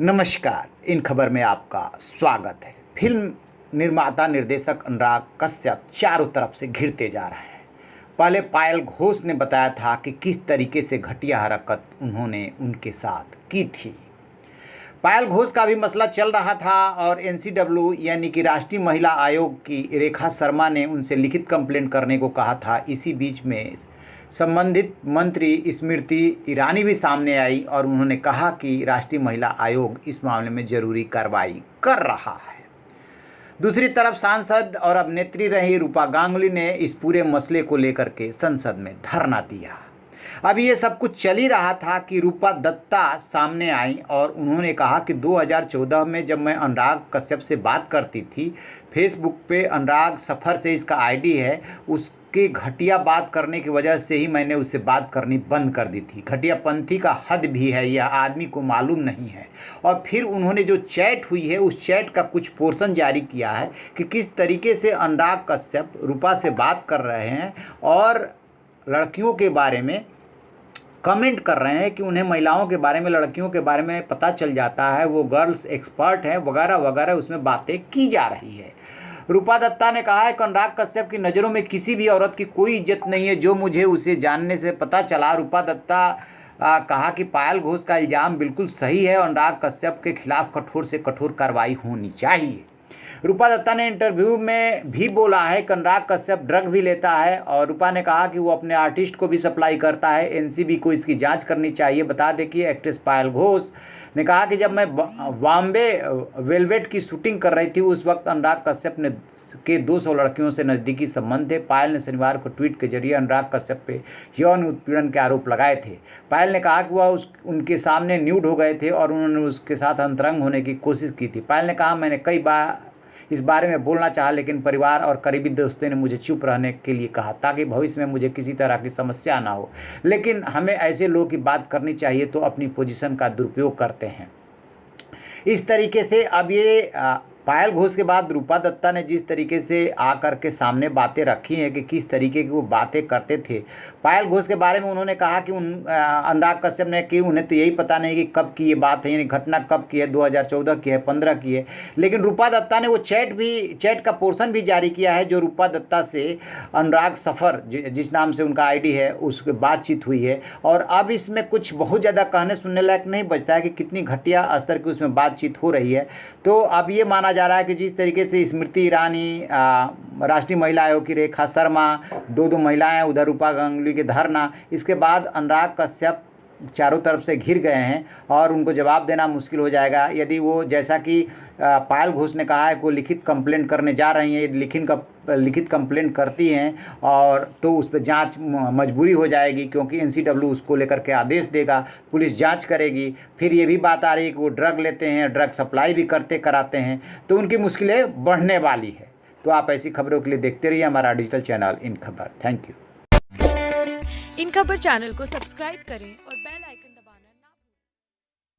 नमस्कार। इन खबर में आपका स्वागत है। फिल्म निर्माता निर्देशक अनुराग कश्यप चारों तरफ से घिरते जा रहे हैं। पहले पायल घोष ने बताया था कि किस तरीके से घटिया हरकत उन्होंने उनके साथ की थी। पायल घोष का भी मसला चल रहा था और एनसीडब्ल्यू यानी कि राष्ट्रीय महिला आयोग की रेखा शर्मा ने उनसे लिखित कंप्लेंट करने को कहा था। इसी बीच में संबंधित मंत्री स्मृति ईरानी भी सामने आई और उन्होंने कहा कि राष्ट्रीय महिला आयोग इस मामले में जरूरी कार्रवाई कर रहा है। दूसरी तरफ सांसद और अभिनेत्री रही रूपा गांगुली ने इस पूरे मसले को लेकर के संसद में धरना दिया। अब ये सब कुछ चल ही रहा था कि रूपा दत्ता सामने आई और उन्होंने कहा कि 2014 में जब मैं अनुराग कश्यप से बात करती थी, फेसबुक पे अनुराग सफ़र से इसका आईडी है, उसके घटिया बात करने की वजह से ही मैंने उससे बात करनी बंद कर दी थी। घटियापंथी का हद भी है, यह आदमी को मालूम नहीं है। और फिर उन्होंने जो चैट हुई है उस चैट का कुछ पोर्शन जारी किया है कि किस तरीके से अनुराग कश्यप रूपा से बात कर रहे हैं और लड़कियों के बारे में कमेंट कर रहे हैं कि उन्हें महिलाओं के बारे में, लड़कियों के बारे में पता चल जाता है, वो गर्ल्स एक्सपर्ट है वगैरह वगैरह, उसमें बातें की जा रही है। रूपा दत्ता ने कहा है कि अनुराग कश्यप की नज़रों में किसी भी औरत की कोई इज्जत नहीं है, जो मुझे उसे जानने से पता चला। रूपा दत्ता कहा कि पायल घोष का इल्ज़ाम बिल्कुल सही है, अनुराग कश्यप के खिलाफ कठोर से कठोर कार्रवाई होनी चाहिए। रूपा दत्ता ने इंटरव्यू में भी बोला है कि अनुराग कश्यप ड्रग भी लेता है और रूपा ने कहा कि वो अपने आर्टिस्ट को भी सप्लाई करता है। एनसीबी को इसकी जांच करनी चाहिए। बता दें कि एक्ट्रेस पायल घोष ने कहा कि जब मैं बॉम्बे वेलवेट की शूटिंग कर रही थी उस वक्त अनुराग कश्यप ने के 200 लड़कियों से नज़दीकी संबंध थे। पायल ने शनिवार को ट्वीट के जरिए अनुराग कश्यप पे यौन उत्पीड़न के आरोप लगाए थे। पायल ने कहा कि वह उनके सामने न्यूड हो गए थे और उन्होंने उसके साथ अंतरंग होने की कोशिश की थी। पायल ने कहा, मैंने कई बार इस बारे में बोलना चाहा, लेकिन परिवार और करीबी दोस्तों ने मुझे चुप रहने के लिए कहा ताकि भविष्य में मुझे किसी तरह की समस्या ना हो। लेकिन हमें ऐसे लोगों की बात करनी चाहिए तो अपनी पोजीशन का दुरुपयोग करते हैं। इस तरीके से अब ये पायल घोष के बाद रूपा दत्ता ने जिस तरीके से आकर के सामने बातें रखी हैं कि किस तरीके की वो बातें करते थे। पायल घोष के बारे में उन्होंने कहा कि अनुराग कश्यप ने कि उन्हें तो यही पता नहीं कि कब की ये बात है, यानी घटना कब की है, 2014 की है, 15 की है। लेकिन रूपा दत्ता ने वो चैट का पोर्शन भी जारी किया है जो रूपा दत्ता से अनुराग सफ़र जिस नाम से उनका आईडी है उसके बातचीत हुई है। और अब इसमें कुछ बहुत ज़्यादा कहने सुनने लायक नहीं बचता है कि कितनी घटिया स्तर की उसमें बातचीत हो रही है। तो अब ये माना जा रहा है कि जिस तरीके से स्मृति ईरानी, राष्ट्रीय महिला आयोग की रेखा शर्मा, दो महिलाएं, उधर रूपा गांगुली के धरना, इसके बाद अनुराग कश्यप चारों तरफ से घिर गए हैं और उनको जवाब देना मुश्किल हो जाएगा। यदि वो, जैसा कि पायल घोष ने कहा है कि वो लिखित कंप्लेंट करने जा रही हैं, यदि लिखित कंप्लेंट करती हैं और तो उस पर जांच मजबूरी हो जाएगी, क्योंकि एनसीडब्ल्यू उसको लेकर के आदेश देगा, पुलिस जांच करेगी। फिर ये भी बात आ रही है कि वो ड्रग लेते हैं, ड्रग सप्लाई भी कराते हैं, तो उनकी मुश्किलें बढ़ने वाली है। तो आप ऐसी खबरों के लिए देखते रहिए हमारा डिजिटल चैनल इन खबर। Thank you. इन खबर चैनल को सब्सक्राइब करें और